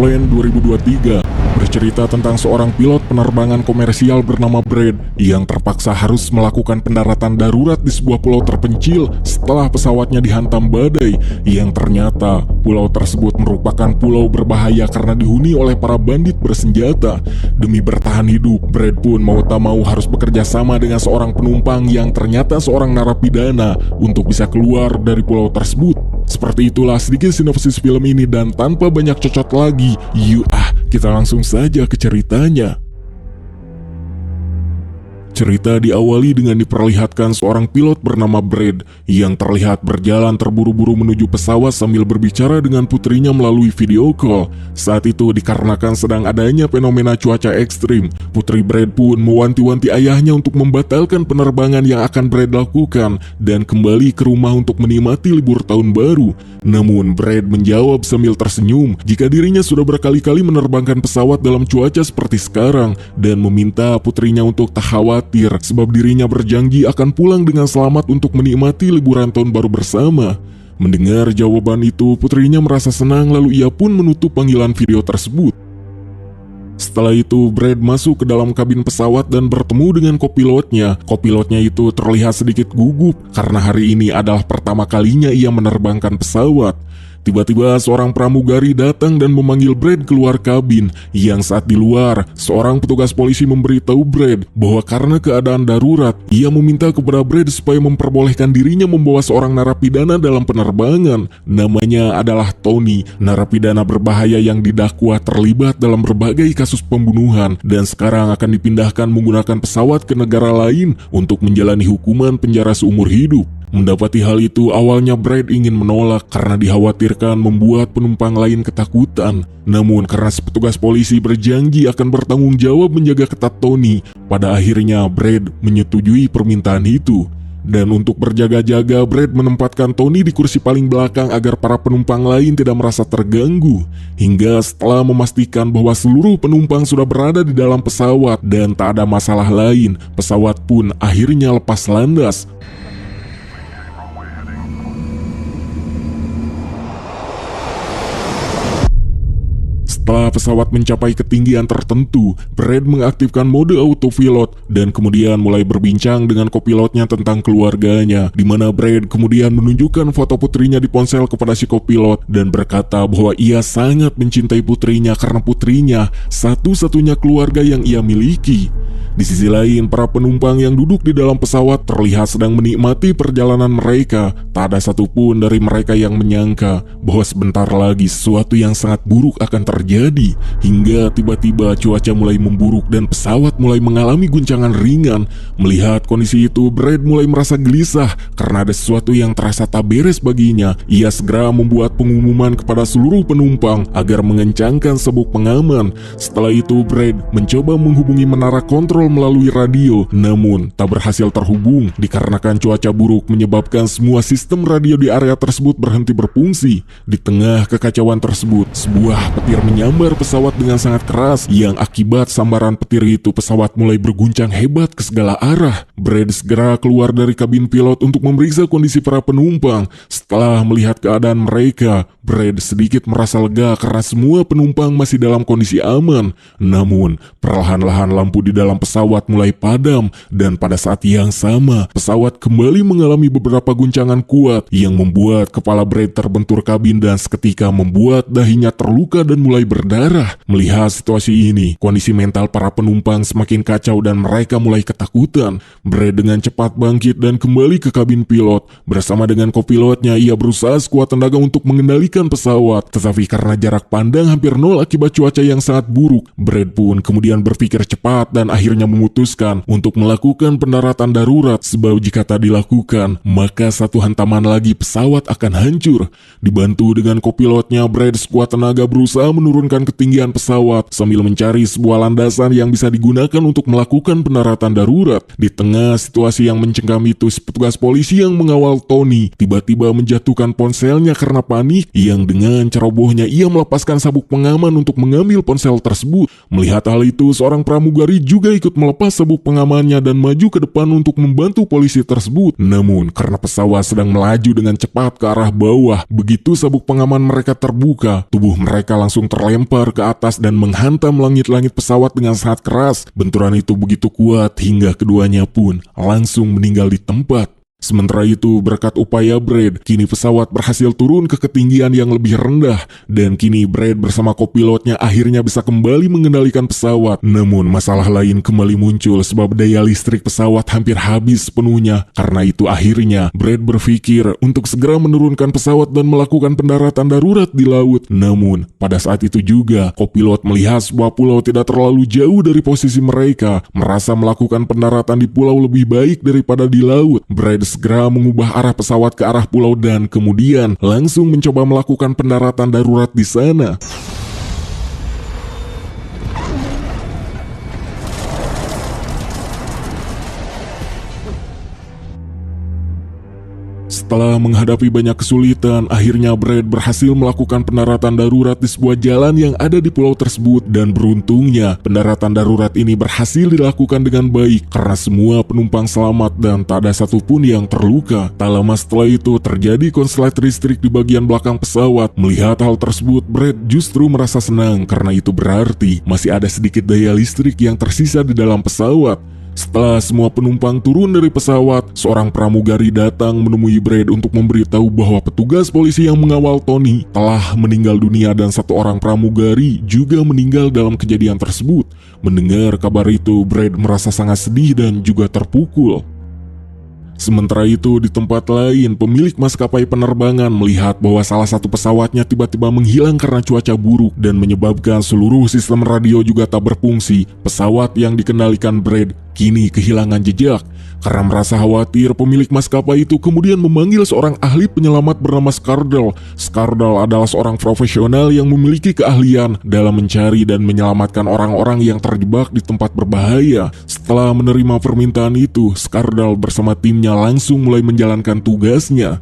Flight 2023 bercerita tentang seorang pilot penerbangan komersial bernama Brad yang terpaksa harus melakukan pendaratan darurat di sebuah pulau terpencil setelah pesawatnya dihantam badai yang ternyata pulau tersebut merupakan pulau berbahaya karena dihuni oleh para bandit bersenjata. Demi bertahan hidup, Brad pun mau tak mau harus bekerja sama dengan seorang penumpang yang ternyata seorang narapidana untuk bisa keluar dari pulau tersebut. Seperti itulah sedikit sinopsis film ini, dan tanpa banyak cocot lagi, kita langsung saja ke ceritanya. Cerita diawali dengan diperlihatkan seorang pilot bernama Brad yang terlihat berjalan terburu-buru menuju pesawat sambil berbicara dengan putrinya melalui video call. Saat itu dikarenakan sedang adanya fenomena cuaca ekstrim, putri Brad pun mewanti-wanti ayahnya untuk membatalkan penerbangan yang akan Brad lakukan dan kembali ke rumah untuk menikmati libur tahun baru. Namun Brad menjawab sambil tersenyum jika dirinya sudah berkali-kali menerbangkan pesawat dalam cuaca seperti sekarang dan meminta putrinya untuk tak khawatir sebab dirinya berjanji akan pulang dengan selamat untuk menikmati liburan tahun baru bersama. Mendengar jawaban itu, putrinya merasa senang lalu ia pun menutup panggilan video tersebut. Setelah itu, Brad masuk ke dalam kabin pesawat dan bertemu dengan kopilotnya. Kopilotnya itu terlihat sedikit gugup karena hari ini adalah pertama kalinya ia menerbangkan pesawat. Tiba-tiba seorang pramugari datang dan memanggil Brad keluar kabin. Yang saat di luar, seorang petugas polisi memberitahu Brad bahwa karena keadaan darurat, ia meminta kepada Brad supaya memperbolehkan dirinya membawa seorang narapidana dalam penerbangan. Namanya adalah Tony, narapidana berbahaya yang didakwa terlibat dalam berbagai kasus pembunuhan dan sekarang akan dipindahkan menggunakan pesawat ke negara lain untuk menjalani hukuman penjara seumur hidup. Mendapati hal itu, awalnya Brad ingin menolak karena dikhawatirkan membuat penumpang lain ketakutan. Namun karena si petugas polisi berjanji akan bertanggung jawab menjaga ketat Tony, pada akhirnya Brad menyetujui permintaan itu. Dan untuk berjaga-jaga, Brad menempatkan Tony di kursi paling belakang agar para penumpang lain tidak merasa terganggu. Hingga setelah memastikan bahwa seluruh penumpang sudah berada di dalam pesawat dan tak ada masalah lain, pesawat pun akhirnya lepas landas. Setelah pesawat mencapai ketinggian tertentu, Brad mengaktifkan mode autopilot dan kemudian mulai berbincang dengan kopilotnya tentang keluarganya, di mana Brad kemudian menunjukkan foto putrinya di ponsel kepada si kopilot dan berkata bahwa ia sangat mencintai putrinya karena putrinya satu-satunya keluarga yang ia miliki. Di sisi lain, para penumpang yang duduk di dalam pesawat terlihat sedang menikmati perjalanan mereka. Tak ada satupun dari mereka yang menyangka bahwa sebentar lagi sesuatu yang sangat buruk akan terjadi. Hingga tiba-tiba cuaca mulai memburuk dan pesawat mulai mengalami guncangan ringan. Melihat kondisi itu, Brad mulai merasa gelisah karena ada sesuatu yang terasa tak beres baginya. Ia segera membuat pengumuman kepada seluruh penumpang agar mengencangkan sabuk pengaman. Setelah itu, Brad mencoba menghubungi menara kontrol melalui radio, namun tak berhasil terhubung dikarenakan cuaca buruk menyebabkan semua sistem radio di area tersebut berhenti berfungsi. Di tengah kekacauan tersebut, sebuah petir menyambar pesawat dengan sangat keras yang akibat sambaran petir itu pesawat mulai berguncang hebat ke segala arah. Brad segera keluar dari kabin pilot untuk memeriksa kondisi para penumpang. Setelah melihat keadaan mereka, Brad sedikit merasa lega karena semua penumpang masih dalam kondisi aman. Namun, perlahan-lahan lampu di dalam pesawat mulai padam dan pada saat yang sama, pesawat kembali mengalami beberapa guncangan kuat yang membuat kepala Brad terbentur kabin dan seketika membuat dahinya terluka dan mulai berdarah. Melihat situasi ini, kondisi mental para penumpang semakin kacau dan mereka mulai ketakutan. Brad dengan cepat bangkit dan kembali ke kabin pilot. Bersama dengan kopilotnya, ia berusaha sekuat tenaga untuk mengendalikan pesawat. Tetapi karena jarak pandang hampir nol akibat cuaca yang sangat buruk, Brad pun kemudian berpikir cepat dan akhirnya memutuskan untuk melakukan pendaratan darurat sebab jika tak dilakukan, maka satu hantaman lagi pesawat akan hancur. Dibantu dengan kopilotnya, Brad sekuat tenaga berusaha menurunkan ketinggian pesawat sambil mencari sebuah landasan yang bisa digunakan untuk melakukan pendaratan darurat. Di tengah situasi yang mencengkam itu, petugas polisi yang mengawal Tony tiba-tiba menjatuhkan ponselnya karena panik. yang dengan cerobohnya ia melepaskan sabuk pengaman untuk mengambil ponsel tersebut. Melihat hal itu, seorang pramugari juga ikut melepas sabuk pengamannya dan maju ke depan untuk membantu polisi tersebut. Namun, karena pesawat sedang melaju dengan cepat ke arah bawah, begitu sabuk pengaman mereka terbuka, tubuh mereka langsung terlempar ke atas dan menghantam langit-langit pesawat dengan sangat keras. Benturan itu begitu kuat hingga keduanya pun langsung meninggal di tempat. Sementara itu, berkat upaya Brad, kini pesawat berhasil turun ke ketinggian yang lebih rendah, dan kini Brad bersama kopilotnya akhirnya bisa kembali mengendalikan pesawat. Namun, masalah lain kembali muncul sebab daya listrik pesawat hampir habis sepenuhnya. Karena itu akhirnya, Brad berpikir untuk segera menurunkan pesawat dan melakukan pendaratan darurat di laut. Namun, pada saat itu juga, kopilot melihat sebuah pulau tidak terlalu jauh dari posisi mereka, merasa melakukan pendaratan di pulau lebih baik daripada di laut. Brad segera mengubah arah pesawat ke arah pulau dan kemudian langsung mencoba melakukan pendaratan darurat di sana. Setelah menghadapi banyak kesulitan, akhirnya Brad berhasil melakukan pendaratan darurat di sebuah jalan yang ada di pulau tersebut, dan beruntungnya pendaratan darurat ini berhasil dilakukan dengan baik karena semua penumpang selamat dan tak ada satupun yang terluka. Tak lama setelah itu terjadi konslet listrik di bagian belakang pesawat. Melihat hal tersebut, Brad justru merasa senang karena itu berarti masih ada sedikit daya listrik yang tersisa di dalam pesawat. Setelah semua penumpang turun dari pesawat, seorang pramugari datang menemui Brad untuk memberitahu bahwa petugas polisi yang mengawal Tony telah meninggal dunia dan satu orang pramugari juga meninggal dalam kejadian tersebut. Mendengar kabar itu, Brad merasa sangat sedih dan juga terpukul. Sementara itu, di tempat lain, pemilik maskapai penerbangan melihat bahwa salah satu pesawatnya tiba-tiba menghilang karena cuaca buruk dan menyebabkan seluruh sistem radio juga tak berfungsi. Pesawat yang dikendalikan Brad kini kehilangan jejak. Karena merasa khawatir, pemilik maskapai itu kemudian memanggil seorang ahli penyelamat bernama Skardal. Skardal adalah seorang profesional yang memiliki keahlian dalam mencari dan menyelamatkan orang-orang yang terjebak di tempat berbahaya. Setelah menerima permintaan itu, Skardal bersama timnya langsung mulai menjalankan tugasnya.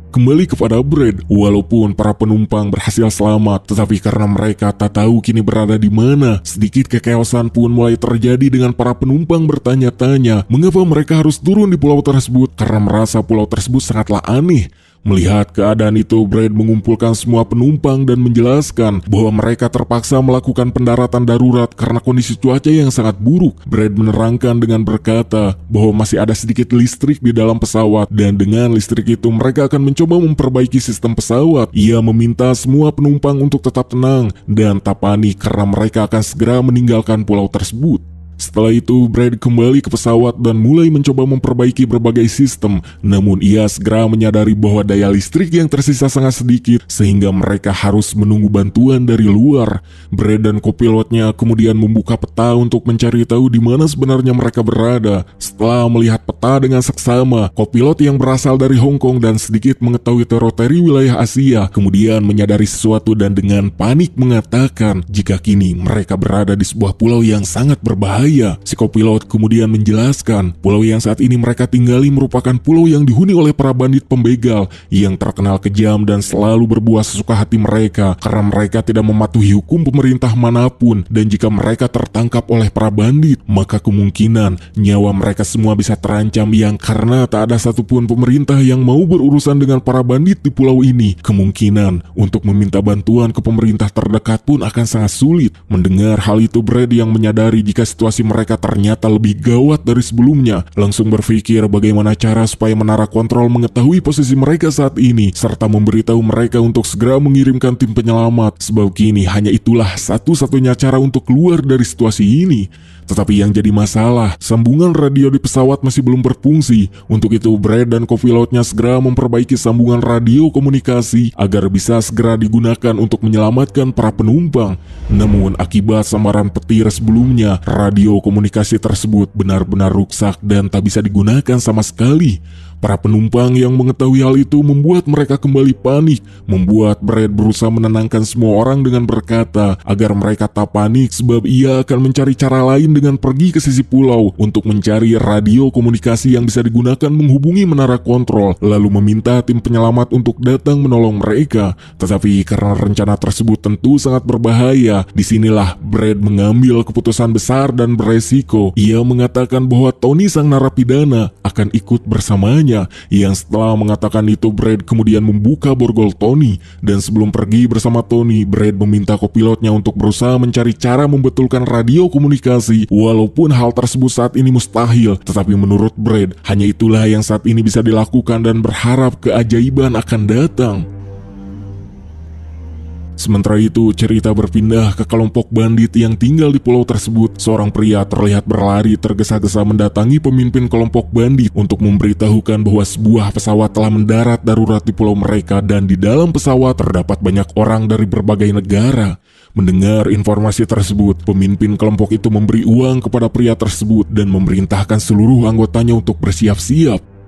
Kembali kepada Brad, walaupun para penumpang berhasil selamat, tetapi karena mereka tak tahu kini berada di mana, sedikit kekeosan pun mulai terjadi dengan para penumpang bertanya-tanya mengapa mereka harus turun di pulau tersebut karena merasa pulau tersebut sangatlah aneh. Melihat keadaan itu, Brad mengumpulkan semua penumpang dan menjelaskan bahwa mereka terpaksa melakukan pendaratan darurat karena kondisi cuaca yang sangat buruk. Brad menerangkan dengan berkata bahwa masih ada sedikit listrik di dalam pesawat dan dengan listrik itu mereka akan mencoba memperbaiki sistem pesawat. Ia meminta semua penumpang untuk tetap tenang dan tak panik karena mereka akan segera meninggalkan pulau tersebut. Setelah itu, Brad kembali ke pesawat dan mulai mencoba memperbaiki berbagai sistem. Namun ia segera menyadari bahwa daya listrik yang tersisa sangat sedikit sehingga mereka harus menunggu bantuan dari luar. Brad dan kopilotnya kemudian membuka peta untuk mencari tahu di mana sebenarnya mereka berada. Setelah melihat peta dengan seksama, kopilot yang berasal dari Hong Kong dan sedikit mengetahui teritori wilayah Asia kemudian menyadari sesuatu dan dengan panik mengatakan jika kini mereka berada di sebuah pulau yang sangat berbahaya. Si kopilot kemudian menjelaskan pulau yang saat ini mereka tinggali merupakan pulau yang dihuni oleh para bandit pembegal yang terkenal kejam dan selalu berbuat sesuka hati mereka karena mereka tidak mematuhi hukum pemerintah manapun, dan jika mereka tertangkap oleh para bandit maka kemungkinan nyawa mereka semua bisa terancam, yang karena tak ada satupun pemerintah yang mau berurusan dengan para bandit di pulau ini. Kemungkinan untuk meminta bantuan ke pemerintah terdekat pun akan sangat sulit. Mendengar hal itu, Brad yang menyadari jika situasi mereka ternyata lebih gawat dari sebelumnya, langsung berpikir bagaimana cara supaya menara kontrol mengetahui posisi mereka saat ini, serta memberitahu mereka untuk segera mengirimkan tim penyelamat, sebab kini hanya itulah satu-satunya cara untuk keluar dari situasi ini. Tetapi yang jadi masalah, sambungan radio di pesawat masih belum berfungsi. Untuk itu, Brad dan kopilotnya segera memperbaiki sambungan radio komunikasi agar bisa segera digunakan untuk menyelamatkan para penumpang. Namun, akibat sambaran petir sebelumnya, radio komunikasi tersebut benar-benar rusak dan tak bisa digunakan sama sekali. Para penumpang yang mengetahui hal itu membuat mereka kembali panik, membuat Brad berusaha menenangkan semua orang dengan berkata agar mereka tak panik sebab ia akan mencari cara lain dengan pergi ke sisi pulau untuk mencari radio komunikasi yang bisa digunakan menghubungi menara kontrol, lalu meminta tim penyelamat untuk datang menolong mereka. Tetapi karena rencana tersebut tentu sangat berbahaya, disinilah Brad mengambil keputusan besar dan beresiko. Ia mengatakan bahwa Tony sang narapidana akan ikut bersamanya. Yang setelah mengatakan itu, Brad kemudian membuka borgol Tony, dan sebelum pergi bersama Tony, Brad meminta kopilotnya untuk berusaha mencari cara membetulkan radio komunikasi. Walaupun hal tersebut saat ini mustahil, tetapi menurut Brad hanya itulah yang saat ini bisa dilakukan dan berharap keajaiban akan datang. Sementara itu, cerita berpindah ke kelompok bandit yang tinggal di pulau tersebut. Seorang pria terlihat berlari tergesa-gesa mendatangi pemimpin kelompok bandit untuk memberitahukan bahwa sebuah pesawat telah mendarat darurat di pulau mereka dan di dalam pesawat terdapat banyak orang dari berbagai negara. Mendengar informasi tersebut, pemimpin kelompok itu memberi uang kepada pria tersebut dan memerintahkan seluruh anggotanya untuk bersiap-siap.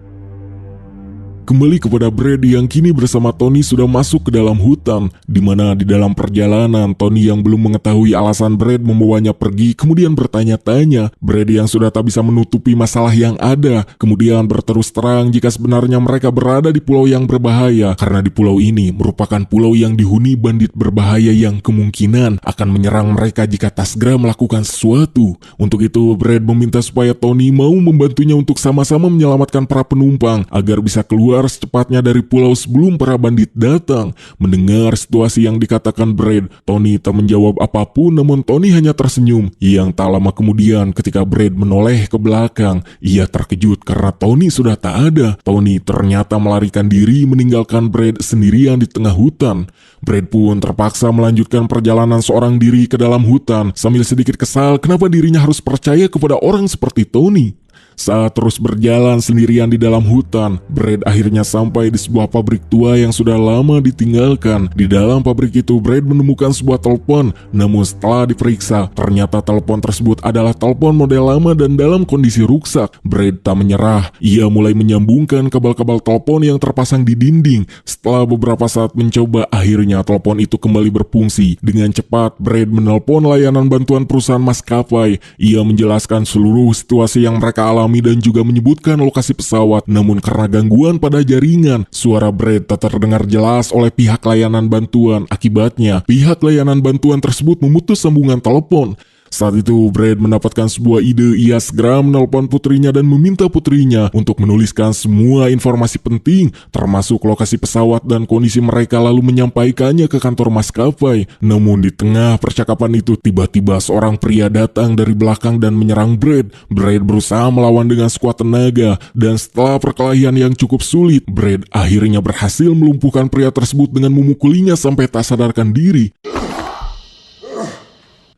Kembali kepada Brad yang kini bersama Tony sudah masuk ke dalam hutan, di mana di dalam perjalanan Tony yang belum mengetahui alasan Brad membawanya pergi kemudian bertanya-tanya. Brad yang sudah tak bisa menutupi masalah yang ada kemudian berterus terang jika sebenarnya mereka berada di pulau yang berbahaya, karena di pulau ini merupakan pulau yang dihuni bandit berbahaya yang kemungkinan akan menyerang mereka jika tak segera melakukan sesuatu. Untuk itu Brad meminta supaya Tony mau membantunya untuk sama-sama menyelamatkan para penumpang agar bisa keluar secepatnya dari pulau sebelum para bandit datang. Mendengar situasi yang dikatakan Brad, Tony tak menjawab apapun, namun Tony hanya tersenyum. Yang tak lama kemudian ketika Brad menoleh ke belakang, ia terkejut karena Tony sudah tak ada. Tony ternyata melarikan diri meninggalkan Brad sendirian di tengah hutan. Brad pun terpaksa melanjutkan perjalanan seorang diri ke dalam hutan sambil sedikit kesal kenapa dirinya harus percaya kepada orang seperti Tony. Saat terus berjalan sendirian di dalam hutan, Brad akhirnya sampai di sebuah pabrik tua yang sudah lama ditinggalkan. Di dalam pabrik itu, Brad menemukan sebuah telepon. Namun setelah diperiksa, ternyata telepon tersebut adalah telepon model lama dan dalam kondisi rusak. Brad tak menyerah. Ia mulai menyambungkan kabel-kabel telepon yang terpasang di dinding. Setelah beberapa saat mencoba, akhirnya telepon itu kembali berfungsi. Dengan cepat, Brad menelpon layanan bantuan perusahaan maskapai. Ia menjelaskan seluruh situasi yang mereka alami dan juga menyebutkan lokasi pesawat. Namun karena gangguan pada jaringan, suara Brad tak terdengar jelas oleh pihak layanan bantuan. Akibatnya, pihak layanan bantuan tersebut memutus sambungan telepon. Saat itu Brad mendapatkan sebuah ide. Ia segera menelpon putrinya dan meminta putrinya untuk menuliskan semua informasi penting termasuk lokasi pesawat dan kondisi mereka, lalu menyampaikannya ke kantor maskapai. Namun di tengah percakapan itu tiba-tiba seorang pria datang dari belakang dan menyerang Brad. Brad berusaha melawan dengan sekuat tenaga dan setelah perkelahian yang cukup sulit, Brad akhirnya berhasil melumpuhkan pria tersebut dengan memukulinya sampai tak sadarkan diri.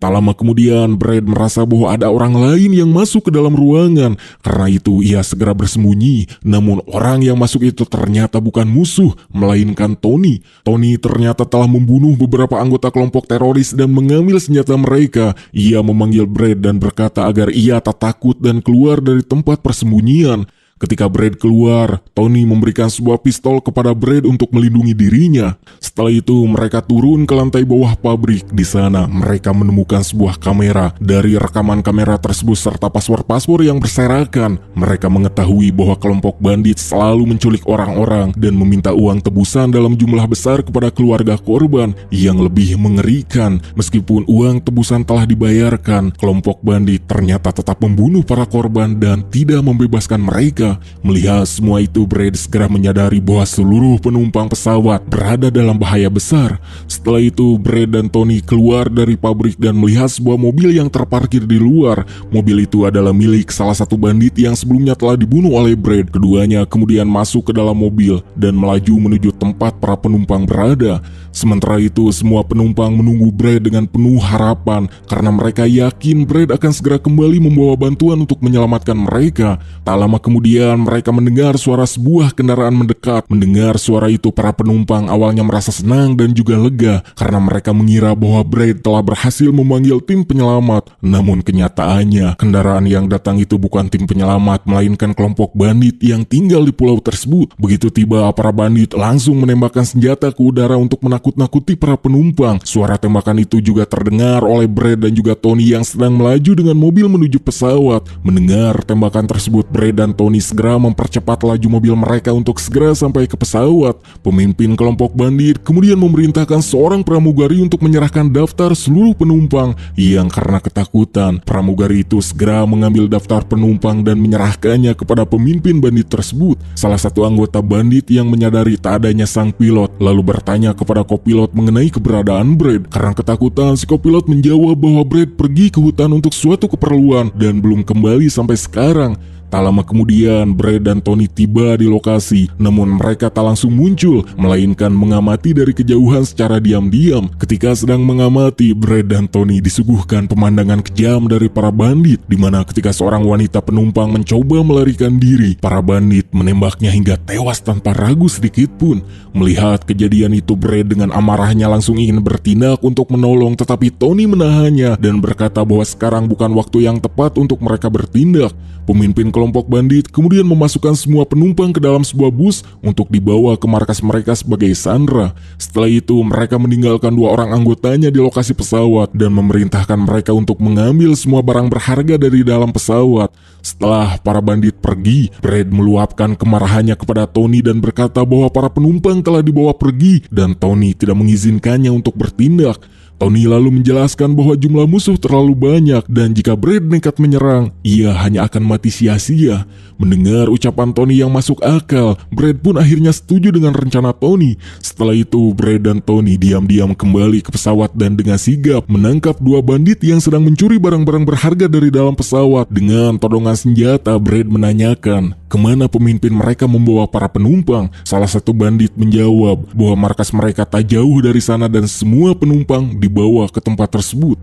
Tak lama kemudian, Brad merasa bahwa ada orang lain yang masuk ke dalam ruangan. Karena itu, ia segera bersembunyi. Namun, orang yang masuk itu ternyata bukan musuh, melainkan Tony. Tony ternyata telah membunuh beberapa anggota kelompok teroris dan mengambil senjata mereka. Ia memanggil Brad dan berkata agar ia tak takut dan keluar dari tempat persembunyian. Ketika Brad keluar, Tony memberikan sebuah pistol kepada Brad untuk melindungi dirinya. Setelah itu, mereka turun ke lantai bawah pabrik. Di sana, mereka menemukan sebuah kamera. Dari rekaman kamera tersebut serta paspor-paspor yang berserakan, mereka mengetahui bahwa kelompok bandit selalu menculik orang-orang dan meminta uang tebusan dalam jumlah besar kepada keluarga korban. Yang lebih mengerikan, meskipun uang tebusan telah dibayarkan, kelompok bandit ternyata tetap membunuh para korban dan tidak membebaskan mereka. Melihat semua itu, Brad segera menyadari bahwa seluruh penumpang pesawat berada dalam bahaya besar. Setelah itu, Brad dan Tony keluar dari pabrik dan melihat sebuah mobil yang terparkir di luar. Mobil itu adalah milik salah satu bandit yang sebelumnya telah dibunuh oleh Brad. Keduanya kemudian masuk ke dalam mobil dan melaju menuju tempat para penumpang berada. Sementara itu, semua penumpang menunggu Brad dengan penuh harapan karena mereka yakin Brad akan segera kembali membawa bantuan untuk menyelamatkan mereka. Tak lama kemudian, kemudian mereka mendengar suara sebuah kendaraan mendekat. Mendengar suara itu, para penumpang awalnya merasa senang dan juga lega karena mereka mengira bahwa Brad telah berhasil memanggil tim penyelamat. Namun kenyataannya, kendaraan yang datang itu bukan tim penyelamat, melainkan kelompok bandit yang tinggal di pulau tersebut. Begitu tiba, para bandit langsung menembakkan senjata ke udara untuk menakut-nakuti para penumpang. Suara tembakan itu juga terdengar oleh Brad dan juga Tony yang sedang melaju dengan mobil menuju pesawat. Mendengar tembakan tersebut, Brad dan Tony segera mempercepat laju mobil mereka untuk segera sampai ke pesawat. Pemimpin kelompok bandit kemudian memerintahkan seorang pramugari untuk menyerahkan daftar seluruh penumpang yang karena ketakutan, pramugari itu segera mengambil daftar penumpang dan menyerahkannya kepada pemimpin bandit tersebut. Salah satu anggota bandit yang menyadari tak adanya sang pilot lalu bertanya kepada kopilot mengenai keberadaan Brad. Karena ketakutan, si kopilot menjawab bahwa Brad pergi ke hutan untuk suatu keperluan dan belum kembali sampai sekarang. Tak lama kemudian, Brad dan Tony tiba di lokasi, namun mereka tak langsung muncul, melainkan mengamati dari kejauhan secara diam-diam. Ketika sedang mengamati, Brad dan Tony disuguhkan pemandangan kejam dari para bandit, di mana ketika seorang wanita penumpang mencoba melarikan diri, para bandit menembaknya hingga tewas tanpa ragu sedikit pun. Melihat kejadian itu, Brad dengan amarahnya langsung ingin bertindak untuk menolong, tetapi Tony menahannya dan berkata bahwa sekarang bukan waktu yang tepat untuk mereka bertindak. Pemimpin kelompok bandit kemudian memasukkan semua penumpang ke dalam sebuah bus untuk dibawa ke markas mereka sebagai sandera. Setelah itu, mereka meninggalkan 2 orang anggotanya di lokasi pesawat dan memerintahkan mereka untuk mengambil semua barang berharga dari dalam pesawat. Setelah para bandit pergi, Brad meluapkan kemarahannya kepada Tony dan berkata bahwa para penumpang telah dibawa pergi dan Tony tidak mengizinkannya untuk bertindak. Tony lalu menjelaskan bahwa jumlah musuh terlalu banyak dan jika Brad nekat menyerang, ia hanya akan mati sia-sia. Mendengar ucapan Tony yang masuk akal, Brad pun akhirnya setuju dengan rencana Tony. Setelah itu, Brad dan Tony diam-diam kembali ke pesawat dan dengan sigap menangkap 2 bandit yang sedang mencuri barang-barang berharga dari dalam pesawat. Dengan todongan senjata, Brad menanyakan kemana pemimpin mereka membawa para penumpang. Salah satu bandit menjawab bahwa markas mereka tak jauh dari sana dan semua penumpang dibawa ke tempat tersebut.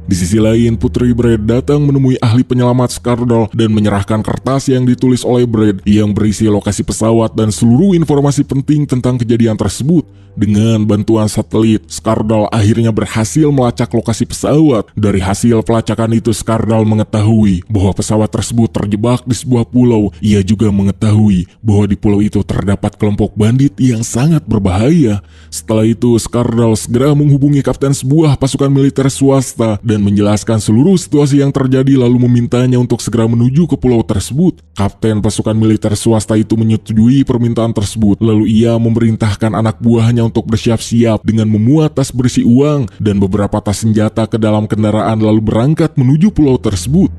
Di sisi lain, putri Brad datang menemui ahli penyelamat Skardal dan menyerahkan kertas yang ditulis oleh Brad yang berisi lokasi pesawat dan seluruh informasi penting tentang kejadian tersebut. Dengan bantuan satelit, Skardal akhirnya berhasil melacak lokasi pesawat. Dari hasil pelacakan itu, Skardal mengetahui bahwa pesawat tersebut terjebak di sebuah pulau. Ia juga mengetahui bahwa di pulau itu terdapat kelompok bandit yang sangat berbahaya. Setelah itu, Skardal segera menghubungi kapten sebuah pasukan militer swasta dan menjelaskan seluruh situasi yang terjadi lalu memintanya untuk segera menuju ke pulau tersebut. Kapten pasukan militer swasta itu menyetujui permintaan tersebut, lalu ia memerintahkan anak buahnya untuk bersiap-siap dengan memuat tas berisi uang dan beberapa tas senjata ke dalam kendaraan lalu berangkat menuju pulau tersebut.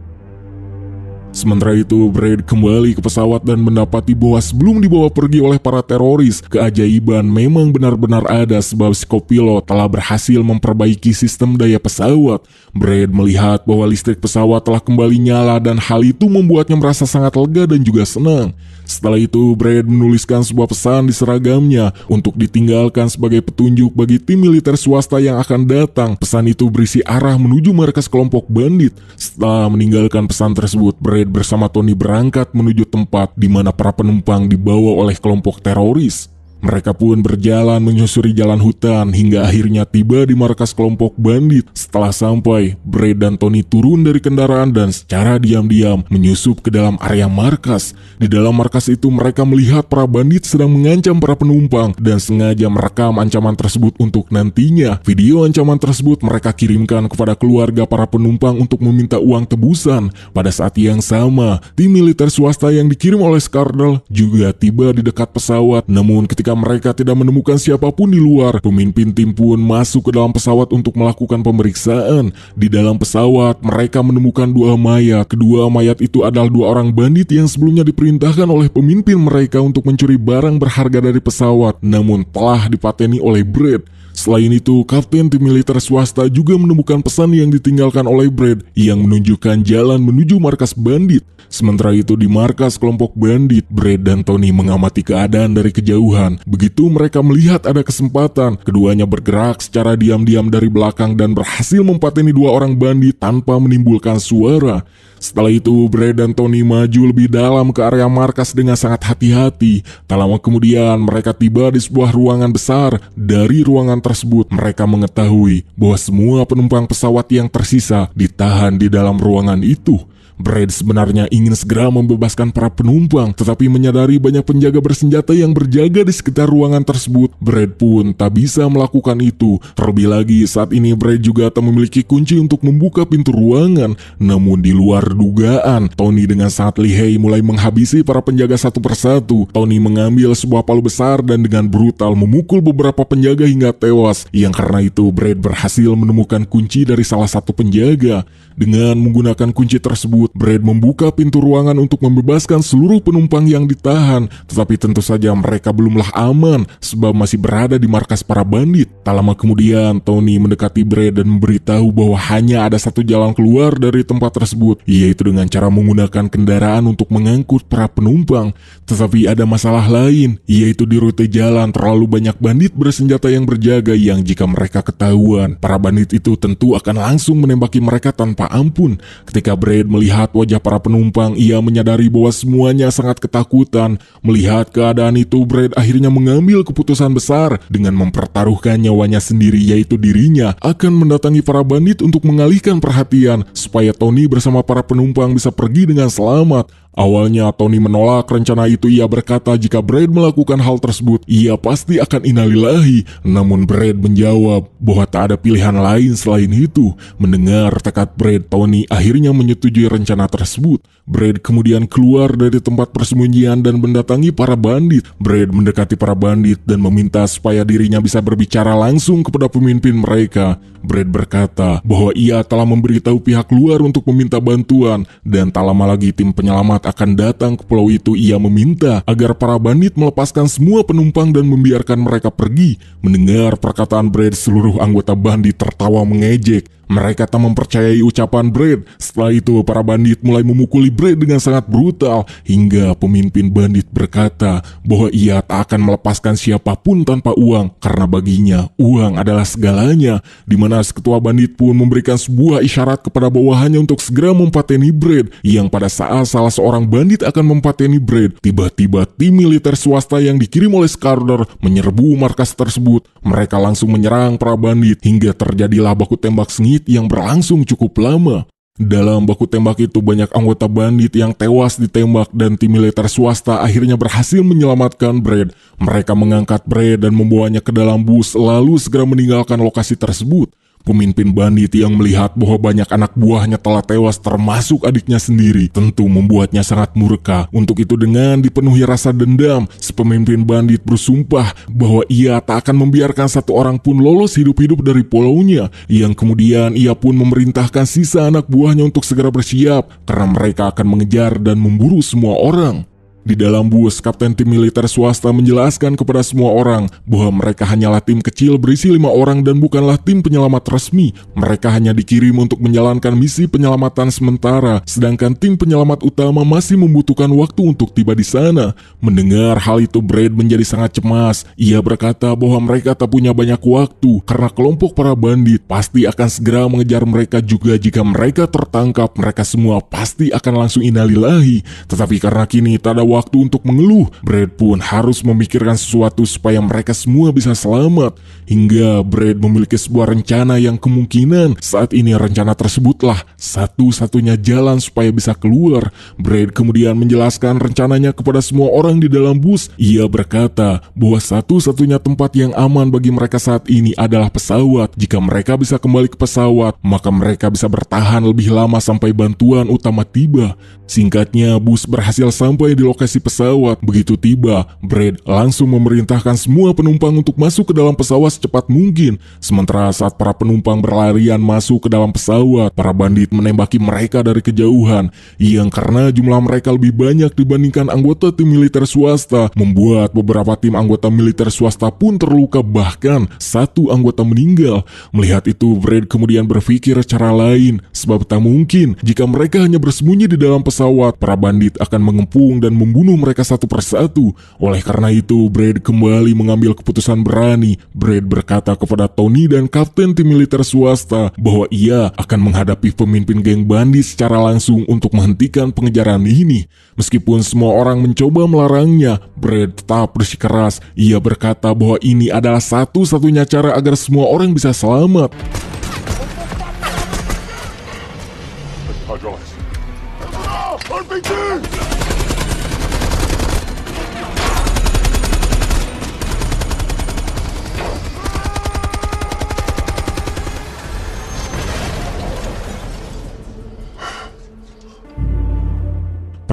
Sementara itu, Brad kembali ke pesawat dan mendapati bahwa sebelum dibawa pergi oleh para teroris, keajaiban memang benar-benar ada sebab si kopilot telah berhasil memperbaiki sistem daya pesawat. Brad melihat bahwa listrik pesawat telah kembali nyala dan hal itu membuatnya merasa sangat lega dan juga senang. Setelah itu, Brad menuliskan sebuah pesan di seragamnya untuk ditinggalkan sebagai petunjuk bagi tim militer swasta yang akan datang. Pesan itu berisi arah menuju markas kelompok bandit. Setelah meninggalkan pesan tersebut, Brad bersama Tony berangkat menuju tempat di mana para penumpang dibawa oleh kelompok teroris. Mereka pun berjalan menyusuri jalan hutan hingga akhirnya tiba di markas kelompok bandit. Setelah sampai, Brad dan Tony turun dari kendaraan dan secara diam-diam menyusup ke dalam area markas. Di dalam markas itu mereka melihat para bandit sedang mengancam para penumpang dan sengaja merekam ancaman tersebut untuk nantinya. Video ancaman tersebut mereka kirimkan kepada keluarga para penumpang untuk meminta uang tebusan. Pada saat yang sama, tim militer swasta yang dikirim oleh Skardal juga tiba di dekat pesawat. Namun ketika mereka tidak menemukan siapapun di luar, pemimpin tim pun masuk ke dalam pesawat untuk melakukan pemeriksaan. Di dalam pesawat, mereka menemukan 2 mayat. Kedua mayat itu adalah 2 orang bandit yang sebelumnya diperintahkan oleh pemimpin mereka untuk mencuri barang berharga dari pesawat, namun telah dipateni oleh Brad. Selain itu, kapten tim militer swasta juga menemukan pesan yang ditinggalkan oleh Brad yang menunjukkan jalan menuju markas bandit. Sementara itu di markas kelompok bandit, Brad dan Tony mengamati keadaan dari kejauhan. Begitu mereka melihat ada kesempatan, keduanya bergerak secara diam-diam dari belakang dan berhasil mempateni dua orang bandit tanpa menimbulkan suara. Setelah itu, Brad dan Tony maju lebih dalam ke area markas dengan sangat hati-hati. Tak lama kemudian, mereka tiba di sebuah ruangan besar. Dari ruangan tersebut, mereka mengetahui bahwa semua penumpang pesawat yang tersisa ditahan di dalam ruangan itu. Brad sebenarnya ingin segera membebaskan para penumpang, tetapi menyadari banyak penjaga bersenjata yang berjaga di sekitar ruangan tersebut, Brad pun tak bisa melakukan itu. Terlebih lagi saat ini Brad juga tak memiliki kunci untuk membuka pintu ruangan. Namun di luar dugaan, Tony dengan sangat lihai mulai menghabisi para penjaga satu persatu. Tony mengambil sebuah palu besar dan dengan brutal memukul beberapa penjaga hingga tewas. Yang karena itu Brad berhasil menemukan kunci dari salah satu penjaga. Dengan menggunakan kunci tersebut, Brad membuka pintu ruangan untuk membebaskan seluruh penumpang yang ditahan. Tetapi tentu saja mereka belumlah aman sebab masih berada di markas para bandit. Tak lama kemudian, Tony mendekati Brad dan memberitahu bahwa hanya ada satu jalan keluar dari tempat tersebut, yaitu dengan cara menggunakan kendaraan untuk mengangkut para penumpang. Tetapi ada masalah lain, yaitu di rute jalan terlalu banyak bandit bersenjata yang berjaga yang jika mereka ketahuan, para bandit itu tentu akan langsung menembaki mereka tanpa ampun. Ketika Brad melihat wajah para penumpang, ia menyadari bahwa semuanya sangat ketakutan. Melihat keadaan itu, Brad akhirnya mengambil keputusan besar dengan mempertaruhkan nyawanya sendiri, yaitu dirinya akan mendatangi para bandit untuk mengalihkan perhatian supaya Tony bersama para penumpang bisa pergi dengan selamat. Awalnya Tony menolak rencana itu. Ia berkata jika Brad melakukan hal tersebut, ia pasti akan innalillahi. Namun Brad menjawab bahwa tak ada pilihan lain selain itu. Mendengar tekad Brad, Tony akhirnya menyetujui rencana tersebut. Brad kemudian keluar dari tempat persembunyian dan mendatangi para bandit. Brad mendekati para bandit dan meminta supaya dirinya bisa berbicara langsung kepada pemimpin mereka. Brad berkata bahwa ia telah memberitahu pihak luar untuk meminta bantuan dan tak lama lagi tim penyelamat akan datang ke pulau itu. Ia meminta agar para bandit melepaskan semua penumpang dan membiarkan mereka pergi. Mendengar perkataan Brad, seluruh anggota bandit tertawa mengejek. Mereka tak mempercayai ucapan Brad. Setelah itu para bandit mulai memukuli Brad dengan sangat brutal hingga pemimpin bandit berkata bahwa ia tak akan melepaskan siapapun tanpa uang karena baginya uang adalah segalanya. Dimana ketua bandit pun memberikan sebuah isyarat kepada bawahannya untuk segera mempateni Brad. Yang pada saat salah seorang bandit akan mempateni Brad, tiba-tiba tim militer swasta yang dikirim oleh Skarder menyerbu markas tersebut. Mereka langsung menyerang para bandit hingga terjadilah baku tembak sengit yang berlangsung cukup lama. Dalam baku tembak itu banyak anggota bandit yang tewas ditembak dan tim militer swasta akhirnya berhasil menyelamatkan Brad. Mereka mengangkat Brad dan membawanya ke dalam bus lalu segera meninggalkan lokasi tersebut. Pemimpin bandit yang melihat bahwa banyak anak buahnya telah tewas termasuk adiknya sendiri tentu membuatnya sangat murka. Untuk itu dengan dipenuhi rasa dendam, si pemimpin bandit bersumpah bahwa ia tak akan membiarkan satu orang pun lolos hidup-hidup dari pulaunya. Yang kemudian ia pun memerintahkan sisa anak buahnya untuk segera bersiap karena mereka akan mengejar dan memburu semua orang. Di dalam bus, kapten tim militer swasta menjelaskan kepada semua orang bahwa mereka hanyalah tim kecil berisi 5 orang dan bukanlah tim penyelamat resmi. Mereka hanya dikirim untuk menjalankan misi penyelamatan sementara, sedangkan tim penyelamat utama masih membutuhkan waktu untuk tiba di sana. Mendengar hal itu, Brad menjadi sangat cemas. Ia berkata bahwa mereka tak punya banyak waktu karena kelompok para bandit pasti akan segera mengejar mereka juga. Jika mereka tertangkap, mereka semua pasti akan langsung innalillahi. Tetapi karena kini tak ada waktu untuk mengeluh, Brad pun harus memikirkan sesuatu supaya mereka semua bisa selamat. Hingga Brad memiliki sebuah rencana yang kemungkinan saat ini rencana tersebutlah satu-satunya jalan supaya bisa keluar. Brad kemudian menjelaskan rencananya kepada semua orang di dalam bus. Ia berkata bahwa satu-satunya tempat yang aman bagi mereka saat ini adalah pesawat. Jika mereka bisa kembali ke pesawat, maka mereka bisa bertahan lebih lama sampai bantuan utama tiba. Singkatnya, bus berhasil sampai di lokasi lokasi pesawat. Begitu tiba, Brad langsung memerintahkan semua penumpang untuk masuk ke dalam pesawat secepat mungkin. Sementara saat para penumpang berlarian masuk ke dalam pesawat, para bandit menembaki mereka dari kejauhan. Yang karena jumlah mereka lebih banyak dibandingkan anggota tim militer swasta, membuat beberapa tim anggota militer swasta pun terluka, bahkan satu anggota meninggal. Melihat itu, Brad kemudian berpikir cara lain, sebab tak mungkin jika mereka hanya bersembunyi di dalam pesawat, para bandit akan mengepung dan membunuh mereka satu persatu. Oleh karena itu, Brad kembali mengambil keputusan berani. Brad berkata kepada Tony dan kapten tim militer swasta bahwa ia akan menghadapi pemimpin geng bandit secara langsung untuk menghentikan pengejaran ini. Meskipun semua orang mencoba melarangnya, Brad tetap bersikeras. Ia berkata bahwa ini adalah satu-satunya cara agar semua orang bisa selamat.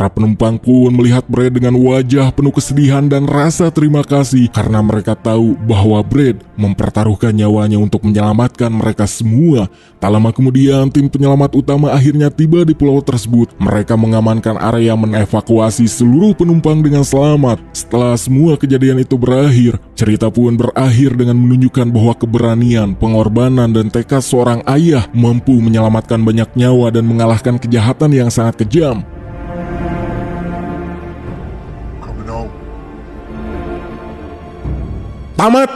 Para penumpang pun melihat Brad dengan wajah penuh kesedihan dan rasa terima kasih karena mereka tahu bahwa Brad mempertaruhkan nyawanya untuk menyelamatkan mereka semua. Tak lama kemudian, tim penyelamat utama akhirnya tiba di pulau tersebut. Mereka mengamankan area, menevakuasi seluruh penumpang dengan selamat. Setelah semua kejadian itu berakhir, cerita pun berakhir dengan menunjukkan bahwa keberanian, pengorbanan, dan tekad seorang ayah mampu menyelamatkan banyak nyawa dan mengalahkan kejahatan yang sangat kejam. Tamat.